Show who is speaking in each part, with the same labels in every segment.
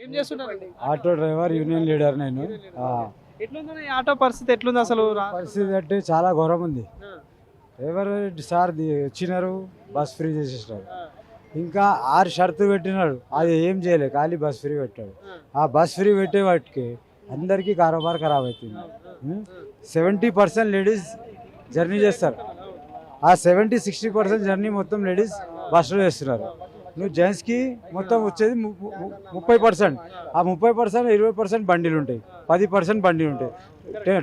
Speaker 1: ఏం చేస్తున్నారు?
Speaker 2: Auto driver, union leader నేను.
Speaker 1: ఎట్లుంది ఈ ఆటో పరిస్థితి ఎట్లుంది అసలు?
Speaker 2: పరిస్థితి అంటే చాలా ఘోరం ఉంది. డ్రైవర్ సార్ వచ్చినారు, బస్ ఫ్రీ చేసేసినారు. ఇంకా 6 షరతులు పెట్టినాడు, అది ఏం చేయలేదు, ఖాళీ బస్ ఫ్రీ పెట్టాడు. ఆ బస్ ఫ్రీ పెట్టే వాటికి అందరికీ కారోబార్ ఖరాబ్ అవుతుంది. 70% లేడీస్ జర్నీ చేస్తారు. ఆ 70-60% జర్నీ మొత్తం లేడీస్ బస్సులో చేస్తున్నారు. నువ్వు జెంట్స్కి మొత్తం వచ్చేది 30%. ఆ 30% 20% బండిలు ఉంటాయి, 10% బండిలు ఉంటాయి,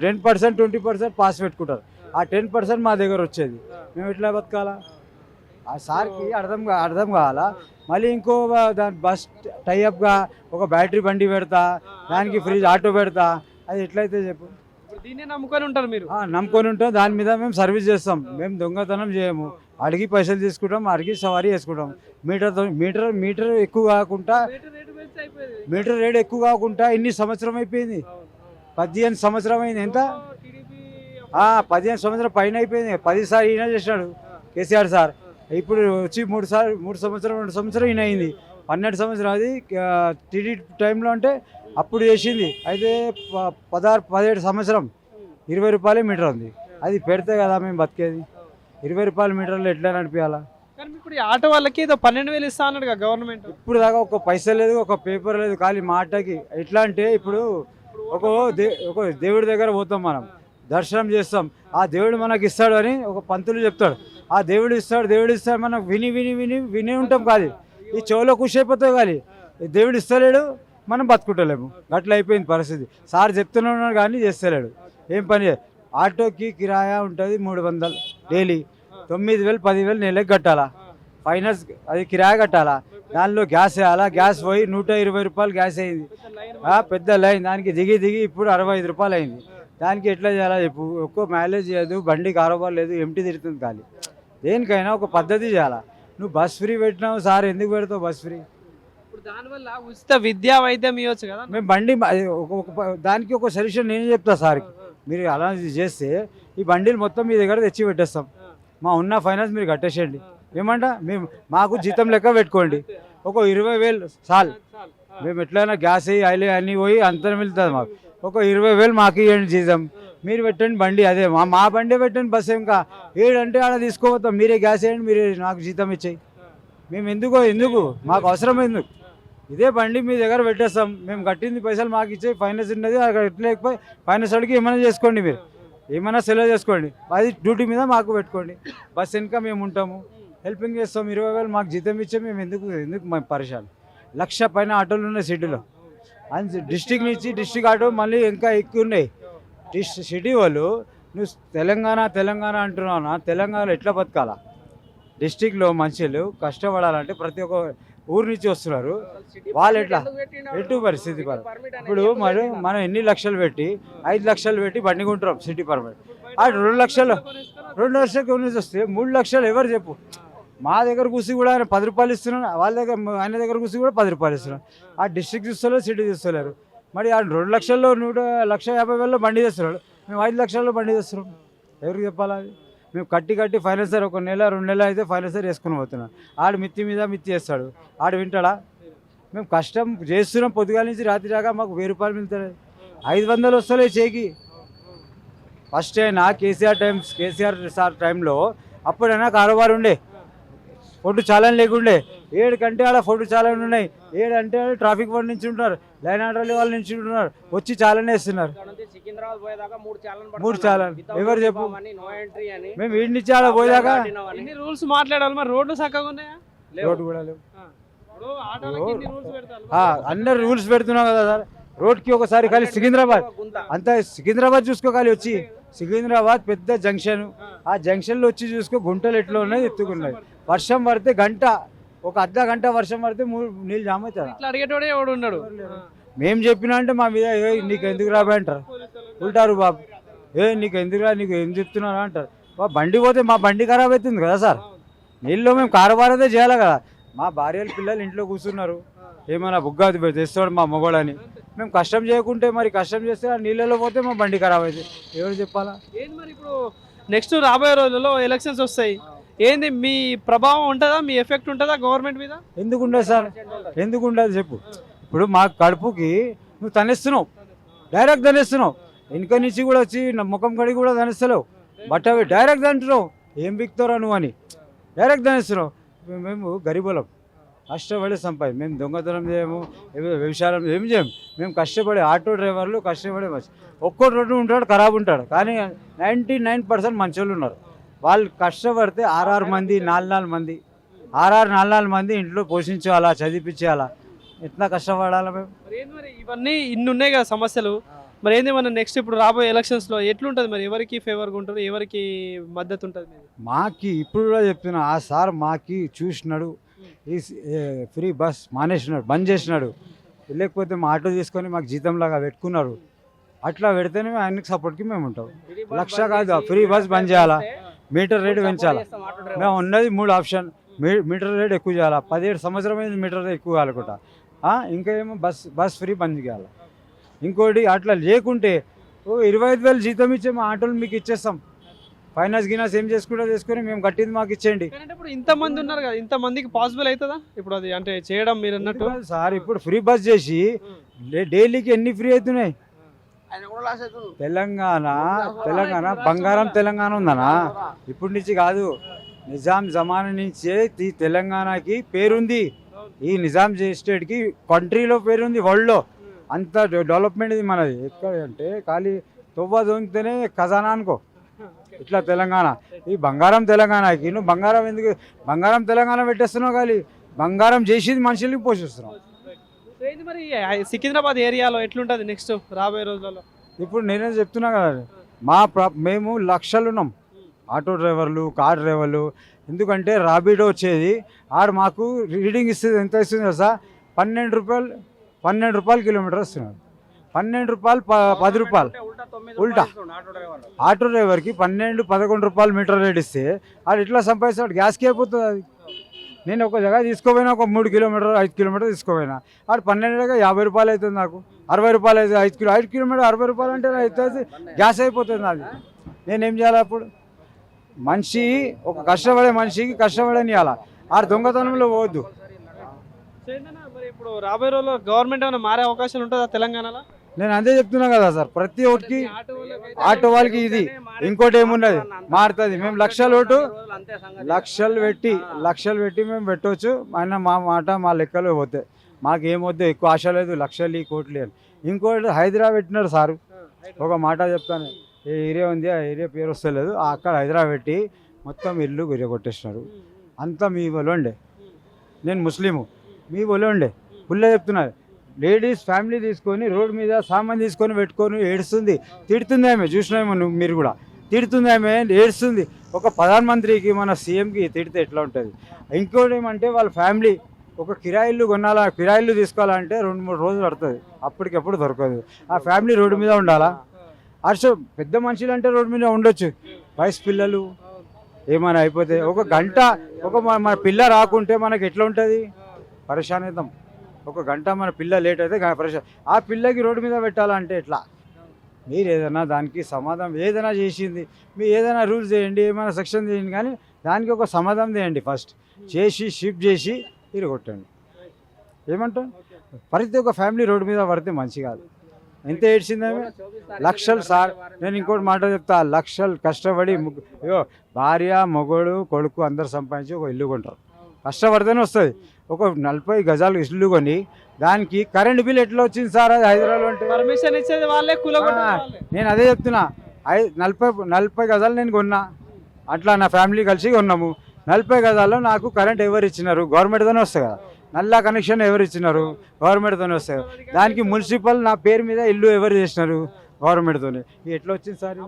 Speaker 2: 10% 20% పాస్ పెట్టుకుంటారు. ఆ 10% మా దగ్గర వచ్చేది. మేము ఎట్లా బతకాలా? ఆ సార్కి అర్థం కావాలా? మళ్ళీ ఇంకో దాని బస్ టైఅప్గా ఒక బ్యాటరీ బండి పెడతా, దానికి ఫ్రీ ఆటో పెడతా, అది ఎట్లయితే చెప్పు?
Speaker 1: దీన్ని నమ్ముకొని ఉంటారు మీరు?
Speaker 2: నమ్ముకొని ఉంటాం. దాని మీద మేము సర్వీస్ చేస్తాం. మేము దొంగతనం చేయము, అడిగి పైసలు తీసుకుంటాం, అడిగి సవారీ చేసుకుంటాం. మీటర్ ఎక్కువ కాకుండా, మీటర్ రేట్ ఎక్కువ కాకుండా ఇన్ని సంవత్సరం అయిపోయింది, 15 సంవత్సరం అయింది. ఎంత? 15 సంవత్సరం పైన అయిపోయింది. 10 సార్లు ఈయన చేసినాడు కేసీఆర్ సార్. ఇప్పుడు వచ్చి 2 సంవత్సరం ఈయన అయింది. 12 సంవత్సరం అది టీడీ టైంలో అంటే అప్పుడు చేసింది. అయితే 17 సంవత్సరం 20 రూపాయలే మీటర్ ఉంది. అది పెడితే కదా మేము బతికేది. 20 రూపాయల మీటర్లు ఎట్లా నడిపించాలా?
Speaker 1: కానీ ఇప్పుడు ఈ ఆటో వాళ్ళకి ఏదో 12,000 ఇస్తా అన్నాడు గవర్నమెంట్.
Speaker 2: ఇప్పుడు దాకా ఒక పైసా లేదు, ఒక పేపర్ లేదు, ఖాళీ మాటకి. ఎట్లా అంటే ఇప్పుడు ఒక దేవుడి దగ్గర పోతాం, మనం దర్శనం చేస్తాం, ఆ దేవుడు మనకి ఇస్తాడు అని ఒక పంతులు చెప్తాడు. ఆ దేవుడు ఇస్తాడు మనం విని ఉంటాం. కాదు ఈ చెవులో ఖుషి అయిపోతాయి, కానీ దేవుడు ఇస్తలేడు, మనం బతుకుంటలేము. అట్లా అయిపోయింది పరిస్థితి. సార్ చెప్తున్నాడు కానీ చేస్తలేడు. ఏం పని? ఆటోకి కిరాయా ఉంటుంది 300 డైలీ, 9,000 10,000 నెలకు కట్టాలా, ఫైనాన్స్ అది కిరాయా కట్టాలా. దానిలో గ్యాస్ వేయాలా, గ్యాస్ పోయి 120 రూపాయలు గ్యాస్ అయింది. పెద్ద లైన్, దానికి దిగి ఇప్పుడు 65 రూపాయలు అయింది. దానికి ఎట్లా చేయాలా చెప్పు? ఒక్కో మైలేజ్ లేదు, బండి కారోబార్ లేదు, ఎంటీ తిరుగుతుంది ఖాళీ. దేనికైనా ఒక పద్ధతి చేయాలా. నువ్వు బస్ ఫ్రీ పెట్టినావు సార్, ఎందుకు పెడతావు బస్ ఫ్రీ?
Speaker 1: దానివల్ల ఉచిత విద్యా వైద్యం ఇవ్వచ్చు కదా.
Speaker 2: మేము బండి దానికి ఒక సొల్యూషన్ నేను చెప్తా సార్కి. మీరు అలా చేస్తే ఈ బండిలు మొత్తం మీ దగ్గర తెచ్చి పెట్టేస్తాం, మా ఉన్న ఫైనాన్స్ మీరు కట్టేసేయండి. ఏమంటా? మాకు జీతం లెక్క పెట్టుకోండి, ఒక 20,000 సాల్. మేము ఎట్లయినా గ్యాస్ ఆయిల్ అన్నీ పోయి అంతా వెళ్తుంది మాకు. ఒక 20,000 మాకు ఇవ్వండి జీతం, మీరు పెట్టండి బండి. అదే మా బండి పెట్టండి, బస్ ఇంకా ఏడంటే ఆడ తీసుకోపోతాం, మీరే గ్యాస్ వేయండి, మీరే నాకు జీతం ఇచ్చేయి. మేము ఎందుకు మాకు అవసరం ఎందుకు? ఇదే బండి మీ దగ్గర పెట్టేస్తాం, మేము కట్టింది పైసలు మాకు ఇచ్చే, ఫైనాన్స్ ఉన్నది అక్కడ ఎట్లేకపోయి ఫైనాన్స్ వాడికి ఏమైనా చేసుకోండి, మీరు ఏమైనా సెలవు చేసుకోండి, అది డ్యూటీ మీద మాకు పెట్టుకోండి. బస్ వెనుక మేము ఉంటాము, హెల్పింగ్ చేస్తాం. 20,000 మాకు జీతం ఇచ్చే మేము ఎందుకు మేము పరిశాన్? 1,00,000 పైన ఆటోలు ఉన్నాయి సిటీలో. డిస్టిక్ నుంచి డిస్టిక్ ఆటో మళ్ళీ ఇంకా ఎక్కువ ఉన్నాయి. సిటీ వాళ్ళు నువ్వు తెలంగాణ అంటున్నావు, తెలంగాణలో ఎట్లా బతకాలా? డిస్టిక్లో మనుషులు కష్టపడాలంటే ప్రతి ఒక్క ఊరు నుంచి వస్తున్నారు, వాళ్ళు ఎటు పరిస్థితి? ఇప్పుడు మనం ఎన్ని లక్షలు పెట్టి 5 లక్షలు పెట్టి బండి కొంటున్నాం సిటీ పర్మిట్. ఆ 2 లక్షలు నుంచి వస్తే 3 లక్షలు ఎవరు చెప్పు? మా దగ్గర కూసి కూడా ఆయన 10 రూపాయలు ఇస్తున్నాడు, ఆయన దగ్గర కూసి కూడా 10 రూపాయలు ఇస్తున్నాడు. ఆ డిస్ట్రిక్ట్ చూస్తలేరు, సిటీ చూస్తలేరు. మరి ఆ 2 లక్షల్లో 1,50,000 బండి చేస్తున్నాడు, మేము 5 లక్షల్లో బండి చేస్తున్నాం. ఎవరికి చెప్పాలా? అది మేము కట్టి ఫైనాన్సర్ 1 నెల 2 నెలలు అయితే ఫైనాన్సర్ వేసుకుని పోతున్నాం. ఆడు మిత్తి మీద మిత్తి చేస్తాడు, ఆడు వింటాడా? మేము కష్టం చేస్తున్నాం పొద్దుగాల నుంచి రాత్రి దాకా, మాకు 1000 రూపాయలు మిగులుతాయి, 500 వస్తలే చేకి. ఫస్ట్ అయినా కేసీఆర్ సార్ టైంలో అప్పుడైనా కారోబార్ ఉండే, ఫోటో చాలని లేకుండే. 7 కంటే ఆడ ఫోటో చాలని ఉన్నాయి, 7 అంటే ట్రాఫిక్ బండి నుంచి ఉంటున్నారు, లైన్ ఆర్డర్ వాళ్ళ నుంచి ఉంటున్నారు, వచ్చి చాలానే వేస్తున్నారు. 3 చాలని ఎవరు చెప్పు? మేము వీడి నుంచి ఆడ పోయేదాకా
Speaker 1: రూల్స్ మాట్లాడాలి, మరి రోడ్లు చక్కగా ఉన్నాయా?
Speaker 2: రోడ్డు కూడా లేవు. అందరు రూల్స్ పెడుతున్నాం కదా సార్. రోడ్కి ఒకసారి ఖాళీ సికింద్రాబాద్ చూసుకో, ఖాళీ వచ్చి సికింద్రాబాద్ పెద్ద జంక్షన్, ఆ జంక్షన్లో వచ్చి చూసుకో, గుంటలు ఎట్లా ఉన్నాయి, ఎత్తుకున్నాయి. వర్షం పడితే ఒక అర్ధ గంట వర్షం పడితే నీళ్ళు జామ్ అవుతారు. మేము చెప్పినా అంటే మా మీద నీకు ఎందుకు రాబోయే అంటారు, ఉంటారు బాబు. నీకు ఎందుకురా, నీకు ఏం చెప్తున్నారా అంటారు. బండి పోతే మా బండి ఖరాబ్ అవుతుంది కదా సార్. నీళ్ళలో మేము కారోబార్ అయితే చేయాలి కదా. మా భార్యలు పిల్లలు ఇంట్లో కూర్చున్నారు, ఏమైనా బుగ్గా తెస్తాడు మా మొగోడని. మేము కష్టం చేయకుంటే, మరి కష్టం చేస్తే ఆ నీళ్ళలో పోతే మా బండి ఖరాబ్ అవుతుంది. ఎవరు చెప్పాలా?
Speaker 1: ఏంటి మరి ఇప్పుడు నెక్స్ట్ రాబోయే రోజుల్లో ఎలక్షన్స్ వస్తాయి, ఏంది మీ ప్రభావం ఉంటుందా, మీ ఎఫెక్ట్ ఉంటుందా గవర్నమెంట్ మీద?
Speaker 2: ఎందుకు ఉండదు సార్, ఎందుకు ఉండదు చెప్పు? ఇప్పుడు మా కడుపుకి నువ్వు తనేస్తున్నావు, డైరెక్ట్ తనేస్తున్నావు. వెనుక నుంచి కూడా వచ్చి నా ముఖం కడిగి కూడా తనేస్తలేవు, బట్ అవి డైరెక్ట్ అంటున్నావు. ఏం బిక్తారా నువ్వు అని డైరెక్ట్ తనేస్తున్నావు. మేము గరీబులం, కష్టపడి సంపాది. మేము దొంగతనం చేయము, వ్యవసాయం ఏం చేయము. మేము కష్టపడే ఆటో డ్రైవర్లు, కష్టపడే ఒక్కటి రెండు ఉంటాడు ఖరాబ్ ఉంటాడు, కానీ 99% మంచోళ్ళు ఉన్నారు. వాళ్ళు కష్టపడితే 6 మంది 4 మంది 4 మంది ఇంట్లో పోషించాలా, చదివించాలా, ఎట్లా కష్టపడాలా మేము.
Speaker 1: మరి ఏంది మరి ఇవన్నీ ఇన్ని ఉన్నాయి కదా సమస్యలు, మరి ఏంది మన నెక్స్ట్ ఇప్పుడు రాబోయే ఎలక్షన్స్లో ఎట్లుంటుంది మరి? ఎవరికి ఫేవర్గా ఉంటారు, ఎవరికి మద్దతు ఉంటుంది మీది?
Speaker 2: మాకి ఇప్పుడు కూడా చెప్తున్నా, ఆ సార్ మాకి చూసినాడు, ఈ ఫ్రీ బస్ మానేసినాడు, బంద్ చేసినాడు. లేకపోతే మా ఆటో తీసుకొని మాకు జీతంలాగా పెట్టుకున్నారు. అట్లా పెడితేనే ఆయనకి సపోర్ట్కి మేము ఉంటాం. లక్ష కాదు, ఫ్రీ బస్ బంద్ చేయాలా, మీటర్ రేట్ పెంచాలా. మేము ఉన్నది 3 ఆప్షన్. మీటర్ రేట్ ఎక్కువ చేయాలా, 17 సంవత్సరం అయింది మీటర్ రేట్ ఎక్కువ కాలకుండా. ఇంకా ఏమో బస్ ఫ్రీ బంద్ చేయాలి. ఇంకోటి అట్లా లేకుంటే 25,000 జీతం ఇచ్చే మా ఆటోలు మీకు ఇచ్చేస్తాం. ఫైనాన్స్ గినాన్స్ ఏం చేసుకొని మేము కట్టింది మాకు ఇచ్చేయండి.
Speaker 1: ఇప్పుడు ఇంతమంది ఉన్నారు కదా, ఇంతమందికి పాసిబుల్ అవుతుందా ఇప్పుడు అది అంటే చేయడం? మీరు అన్నట్టు
Speaker 2: సార్ ఇప్పుడు ఫ్రీ బస్ చేసి డైలీకి ఎన్ని ఫ్రీ అవుతున్నాయి? తెలంగాణ బంగారం తెలంగాణ ఉందనా? ఇప్పటి నుంచి కాదు, నిజాం జమానా నుంచే ఈ తెలంగాణకి పేరుంది. ఈ నిజాం స్టేట్కి కంట్రీలో పేరుంది, వరల్డ్లో. అంత డెవలప్మెంట్ ఇది మనది. ఎక్కడ అంటే ఖాళీ తొవ్వ దొంగితేనే ఖజానా అనుకో. ఇట్లా తెలంగాణ, ఈ బంగారం తెలంగాణకి నువ్వు బంగారం ఎందుకు బంగారం తెలంగాణ పెట్టేస్తున్నావు? ఖాళీ బంగారం చేసి మనుషులకి పోషిస్తున్నావు.
Speaker 1: మరి సికింద్రాబాద్ ఏరియాలో ఎట్లుంటుంది నెక్స్ట్ రాబోయే రోజులలో?
Speaker 2: ఇప్పుడు నేనే చెప్తున్నా కదా, మేము లక్షలు ఉన్నాం, ఆటో డ్రైవర్లు, కార్ డ్రైవర్లు. ఎందుకంటే రాబిడో వచ్చేది ఆడు మాకు రీడింగ్ ఇస్తుంది. ఎంత ఇస్తుంది కదా సార్? 12 రూపాయలు కిలోమీటర్ వస్తున్నాడు. 12 రూపాయలు 10 రూపాయలు ఉల్టా. ఆటో డ్రైవర్కి 12-11 రూపాయలు మీటర్ రేట్ ఇస్తే ఆడు ఇట్లా సంపాదిస్తాడు, గ్యాస్కి అయిపోతుంది అది. నేను ఒక జగ తీసుకోపోయినా, ఒక 3 కిలోమీటర్ 5 కిలోమీటర్ తీసుకోపోయినా, ఆడు 12 50 రూపాయలు అవుతుంది, నాకు 60 రూపాయలు అవుతుంది. 5 కిలోమీటర్ 60 రూపాయలు అంటే అవుతుంది, గ్యాస్ అయిపోతుంది అది. నేనేం చేయాలి అప్పుడు? మనిషి ఒక కష్టపడే మనిషికి కష్టపడనియాల, ఆడు దొంగతనంలో పోవద్దు.
Speaker 1: మరి ఇప్పుడు రాబోయే రోజుల్లో గవర్నమెంట్ ఏమైనా మారే అవకాశాలు ఉంటుందా తెలంగాణలో?
Speaker 2: నేను అదే చెప్తున్నా కదా సార్, ప్రతి ఒక్కరికి ఆటో వాళ్ళకి ఇది. ఇంకోటి ఏమున్నది మారుతుంది. మేము లక్షలు పెట్టి మేము పెట్టవచ్చు. ఆయన మా మాట మా లెక్కలు పోతాయి. మాకు ఏమొద్దు, ఎక్కువ ఆశ లేదు, లక్షలు కోట్లు అని. ఇంకోటి హైదరాబాద్ పెట్టినాడు సారు. ఒక మాట చెప్తాను, ఏ ఏరియా ఉంది, ఆ ఏరియా పేరు వస్తలేదు, అక్కడ హైదరాబాద్ పెట్టి మొత్తం ఇల్లు కొట్టేసినారు. అంతా మీ వాళ్ళు ఉండే. నేను ముస్లిము, మీ వాళ్ళు ఉండే. ఫుల్గా చెప్తున్నారు. లేడీస్ ఫ్యామిలీ తీసుకొని రోడ్డు మీద సామాన్ తీసుకొని పెట్టుకొని ఏడుస్తుంది, తిడుతుంది ఆమె. చూసినామో మీరు కూడా, తిడుతుంది ఆమె, ఏడుస్తుంది. ఒక ప్రధానమంత్రికి, మన సీఎంకి తిడితే ఎట్లా ఉంటుంది? ఇంకోటి ఏమంటే వాళ్ళ ఫ్యామిలీ ఒక కిరాయిల్లు కొనాలా, కిరాయిల్లు తీసుకోవాలంటే 2-3 రోజులు పడుతుంది, అప్పటికప్పుడు దొరకదు. ఆ ఫ్యామిలీ రోడ్డు మీద ఉండాలా? అసలు పెద్ద మనుషులు అంటే రోడ్డు మీద ఉండొచ్చు, వయసు పిల్లలు ఏమైనా అయిపోతే ఒక గంట మన పిల్ల రాకుంటే మనకి ఎట్లా ఉంటుంది? పరేషానిద్దాం. ఒక గంట మన పిల్ల లేట్ అయితే పరేషాన్. ఆ పిల్లకి రోడ్డు మీద పెట్టాలంటే ఎట్లా? మీరు ఏదైనా దానికి సమాధానం ఏదైనా చేసింది, మీరు ఏదైనా రూల్స్ చేయండి, ఏమైనా సెక్షన్ చేయండి, కానీ దానికి ఒక సమాధానం చేయండి. ఫస్ట్ చేసి షిఫ్ట్ చేసి కొట్టండి. ఏమంటాం? ప్రతి ఒక్క ఫ్యామిలీ రోడ్డు మీద పడితే మంచి కాదు. ఎంత ఏడ్చిందేమో లక్షలు సార్. నేను ఇంకోటి మాట చెప్తా, లక్షలు కష్టపడి భార్య మొగోడు కొడుకు అందరు సంపాదించి ఒక ఇల్లు కొంటారు. కష్టపడితేనే వస్తుంది. ఒక 40 గజాలు ఇల్లు కొని దానికి కరెంట్ బిల్ ఎట్లా వచ్చింది సార్? అది హైదరాబాద్ అంటే
Speaker 1: పర్మిషన్ ఇచ్చేది వాళ్ళే,
Speaker 2: నేను అదే చెప్తున్నా. 40 గజాలు నేను కొన్నా, అట్లా నా ఫ్యామిలీ కలిసి కొన్నాము. 40 గజాల్లో నాకు కరెంట్ ఎవరు ఇచ్చినారు? గవర్నమెంట్తోనే వస్తుంది కదా. నల్లా కనెక్షన్ ఎవరు ఇచ్చినారు? గవర్నమెంట్తోనే వస్తుంది. దానికి మున్సిపల్ నా పేరు మీద ఇల్లు ఎవరు చేసినారు? గవర్నమెంట్తోనే. ఎట్లా వచ్చింది సార్?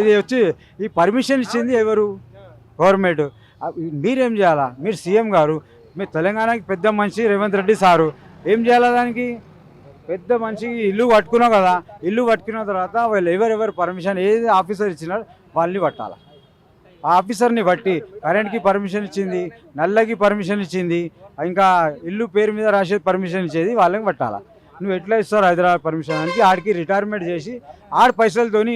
Speaker 2: ఇది వచ్చి ఈ పర్మిషన్ ఇచ్చింది ఎవరు? గవర్నమెంట్. మీరేం చేయాలా? మీరు సీఎం గారు, మీరు తెలంగాణకి పెద్ద మనిషి రేవంత్ రెడ్డి సారు, ఏం చేయాలా? దానికి పెద్ద మనిషికి ఇల్లు పట్టుకున్నావు కదా, ఇల్లు పట్టుకున్న తర్వాత వాళ్ళు ఎవరెవరు పర్మిషన్ ఏది ఆఫీసర్ ఇచ్చినారు వాళ్ళని పట్టాలా. ఆ ఆఫీసర్ని బట్టి కరెంట్కి పర్మిషన్ ఇచ్చింది, నల్లకి పర్మిషన్ ఇచ్చింది, ఇంకా ఇల్లు పేరు మీద రాసే పర్మిషన్ ఇచ్చేది వాళ్ళకి పట్టాలా. నువ్వు ఎట్లా ఇస్తారు హైదరాబాద్ పర్మిషన్? దానికి ఆడికి రిటైర్మెంట్ చేసి ఆడి పైసలతోని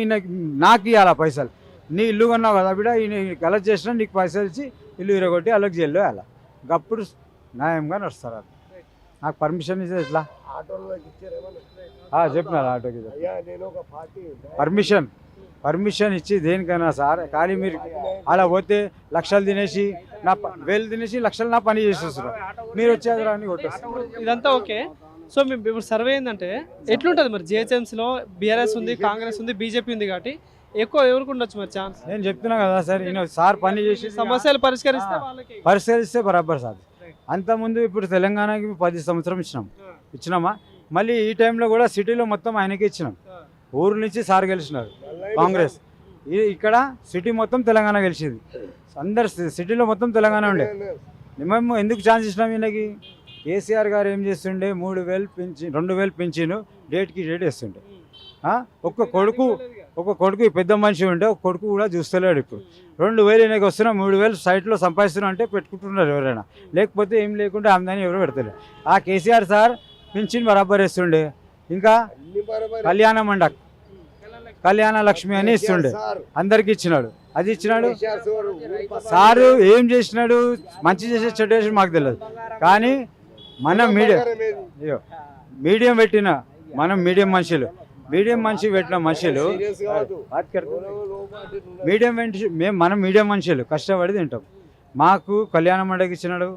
Speaker 2: నాకు ఇవ్వాలా పైసలు. నీ ఇల్లు కొన్నావు కదా బిడ్డ, ఈయన కలెక్ట్ చేసినా నీకు పైసలు ఇచ్చి ఇల్లు ఇరగొట్టి అలాగ జైల్లో వేయాలి. అప్పుడు న్యాయంగా నడుస్తారు. నాకు పర్మిషన్ ఇస్తే ఎట్లా చెప్పినారు ఆటోకి పర్మిషన్ ఇచ్చి దేనికైనా సార్. కానీ మీరు అలా పోతే లక్షలు తినేసి వేలు తినేసి లక్షలు నా పని చేసేస్తారు. మీరు వచ్చేది రాని కొట్టేస్తారు.
Speaker 1: ఇదంతా ఓకే. సో మేము ఇప్పుడు సర్వే ఏంటంటే ఎట్లుంటుంది మరి జిహెచ్ఎంసీలో బీఆర్ఎస్ ఉంది, కాంగ్రెస్ ఉంది, బీజేపీ ఉంది కాబట్టి ఎక్కువ ఎవరికి ఉండొచ్చు మరి ఛాన్స్?
Speaker 2: నేను చెప్తున్నా కదా సార్, ఈయన సార్ పని చేసి
Speaker 1: సమస్యలు పరిష్కరిస్తే
Speaker 2: బరాబర్ సార్. అంతకుముందు ఇప్పుడు తెలంగాణకి 10 సంవత్సరం ఇచ్చినామా, మళ్ళీ ఈ టైంలో కూడా సిటీలో మొత్తం ఆయనకి ఇచ్చినాం. ఊరు నుంచి సార్ గెలిచినారు కాంగ్రెస్. ఇక్కడ సిటీ మొత్తం తెలంగాణ గెలిచింది. అందరు సిటీలో మొత్తం తెలంగాణ ఉండే. మేము ఎందుకు ఛాన్స్ ఇచ్చినాం ఈయనకి? కేసీఆర్ గారు ఏం చేస్తుండే, 3000 పెంచి 2000 పెంచిను డేట్కి డేట్ వేస్తుండే. ఒక్క కొడుకు పెద్ద మనిషి ఉంటే ఒక కొడుకు కూడా చూస్తలేడు. ఇప్పుడు 2000 ఈయనకి వస్తున్నా, 3000 సైట్లో సంపాదిస్తున్నా అంటే పెట్టుకుంటున్నారు ఎవరైనా. లేకపోతే ఏం లేకుంటే ఆమెదాన్ని ఎవరు పెడతలేరు. ఆ కేసీఆర్ సార్ పింఛన్ బరాబర్ ఇస్తుండే. ఇంకా కళ్యాణ లక్ష్మి అని ఇస్తుండే, అందరికి ఇచ్చినాడు. అది ఇచ్చినాడు. సారు ఏం చేసినాడు, మంచి చేసే చెడ్డ చేసి మాకు తెలియదు. కానీ మనం మీడియం పెట్టిన మీడియం మనిషి పెట్టిన మనుషులు మనం మీడియం మనుషులు కష్టపడి తింటాం. మాకు కళ్యాణ మండలికి ఇచ్చినాడు,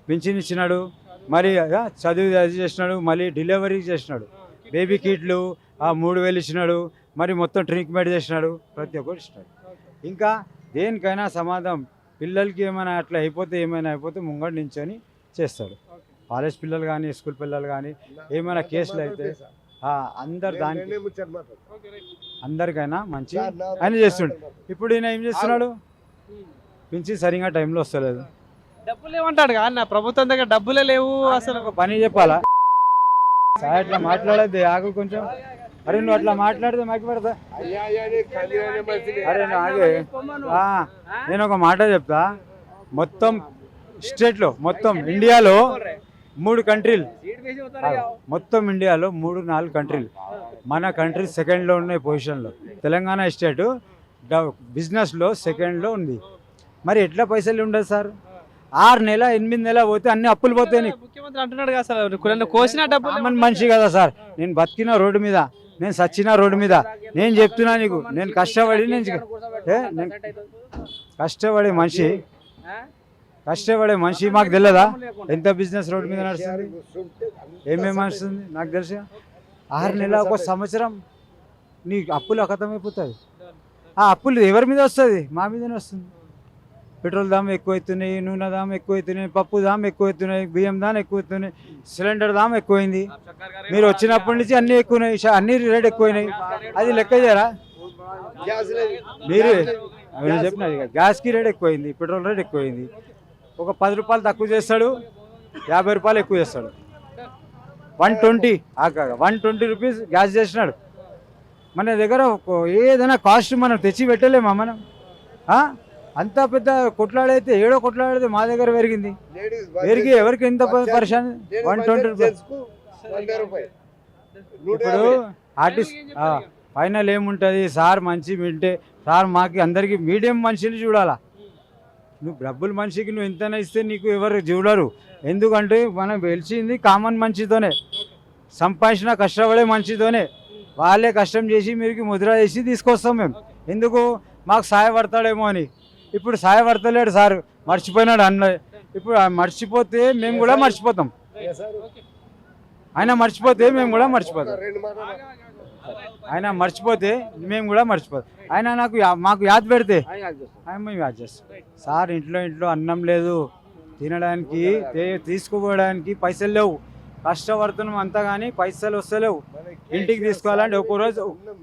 Speaker 2: పింఛన్ ఇచ్చినాడు, మరి చదువు అది చేసినాడు, మళ్ళీ డెలివరీ చేసినాడు, బేబీ కిట్లు 3000 ఇచ్చినాడు, మరి మొత్తం ట్రీట్మెంట్ చేసినాడు, ప్రతి ఒక్కరు ఇచ్చినాడు. ఇంకా దేనికైనా సమాధానం, పిల్లలకి ఏమైనా అట్లా ఏమైనా అయిపోతే ముంగడు నించొని చేస్తాడు. కాలేజ్ పిల్లలు కానీ, స్కూల్ పిల్లలు కానీ ఏమైనా కేసులు అయితే అందరికైనా మంచి ఆయన చేస్తుండే. ఇప్పుడు ఈయన ఏం చేస్తున్నాడు, పింఛన్ సరిగా టైంలో వస్తలేదు.
Speaker 1: డబ్బులు ఏమంటాడు కానీ ప్రభుత్వం దగ్గర డబ్బులే లేవు. అసలు
Speaker 2: ఒక పని చెప్పాలా సార్, అట్లా మాట్లాడద్దు, ఆగు కొంచెం. అరే నువ్వు అట్లా మాట్లాడితే మాకు పడతా. అరే నేను ఒక మాట చెప్తా. మొత్తం స్టేట్లో, మొత్తం ఇండియాలో 3 కంట్రీలు, మొత్తం ఇండియాలో 3-4 కంట్రీలు, మన కంట్రీ సెకండ్లో ఉన్నాయి పొజిషన్లో. తెలంగాణ స్టేట్ బిజినెస్లో సెకండ్లో ఉంది. మరి ఎట్లా పైసలు ఉండదు సార్? 6 నెల 8 నెల పోతే అన్ని అప్పులు పోతాయి.
Speaker 1: ముఖ్యమంత్రి అంటున్నాడు కదా సార్, కోసిన డబ్బులు
Speaker 2: మనిషి కదా సార్. నేను బతికిన రోడ్డు మీద, నేను సచ్చిన రోడ్డు మీద. నేను చెప్తున్నా నీకు, నేను కష్టపడే మనిషి మాకు తెలియదా ఎంత బిజినెస్ రోడ్డు మీద నడుస్తుంది, ఏమేమి నడుస్తుంది నాకు తెలుసు. 6 నెలల 1 సంవత్సరం నీ అప్పులు అఖతమైపోతుంది. ఆ అప్పులు ఎవరి మీద వస్తుంది? మా మీదనే వస్తుంది. పెట్రోల్ దామ్ ఎక్కువ అవుతున్నాయి, నూనె దామ్ ఎక్కువ అవుతున్నాయి, పప్పు దామ్ ఎక్కువ అవుతున్నాయి, బియ్యం దామ్ ఎక్కువ అవుతున్నాయి, సిలిండర్ దామ్ ఎక్కువైంది. మీరు వచ్చినప్పటి నుంచి అన్నీ ఎక్కువైనాయి, అన్ని రేట్ ఎక్కువైనాయి. అది లెక్క చేయరా మీరు? చెప్పినది గ్యాస్కి రేట్ ఎక్కువైంది, పెట్రోల్ రేట్ ఎక్కువైంది. ఒక 10 రూపాయలు తక్కువ చేస్తాడు, 50 రూపాయలు ఎక్కువ చేస్తాడు. 120 రూపీస్ గ్యాస్ చేసినాడు. మన దగ్గర ఏదైనా కాస్ట్ మనం తెచ్చి పెట్టలేమా మనం? అంత పెద్ద కొట్లాడైతే కొట్లాడితే మా దగ్గర పెరిగింది. ఎవరికి ఎంత పరిశాన్? 120 రూపాయలు. ఇప్పుడు ఆర్టిస్ట్ ఫైనల్ ఏముంటుంది సార్? మంచి వింటే సార్ మాకు అందరికీ మీడియం మనిషిని చూడాలా. నువ్వు డబ్బులు మనిషికి నువ్వు ఎంతైనా ఇస్తే నీకు ఎవరు చూడరు. ఎందుకంటే మనం గెలిచింది కామన్ మనిషితోనే, సంపాదించిన కష్టపడే మనిషితోనే. వాళ్ళే కష్టం చేసి మీకు ముద్ర చేసి తీసుకొస్తాం మేము. ఎందుకు? మాకు సహాయపడతాడేమో అని. ఇప్పుడు సహాయపడతలేడు సార్, మర్చిపోయినాడు అన్న. ఇప్పుడు మర్చిపోతే మేము కూడా మర్చిపోతాం, ఆయన మర్చిపోతే మేము కూడా మర్చిపోతాం. ఆయన మర్చిపోతే మేము కూడా మర్చిపోతాం. ఆయన మాకు యాద్ పెడితే మేము యాద్ చేస్తాం. సార్ ఇంట్లో అన్నం లేదు, తినడానికి తీసుకుపోవడానికి పైసలు లేవు, కష్టపడుతున్నాం అంతా కానీ పైసలు వస్తలేవు. ఇంటికి తీసుకోవాలంటే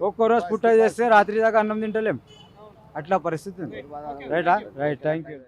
Speaker 2: ఒక్కో రోజు పుట్ట చేస్తే రాత్రి దాకా అన్నం తింటలేం. అట్లా పరిస్థితి ఉంది. Right, thank you.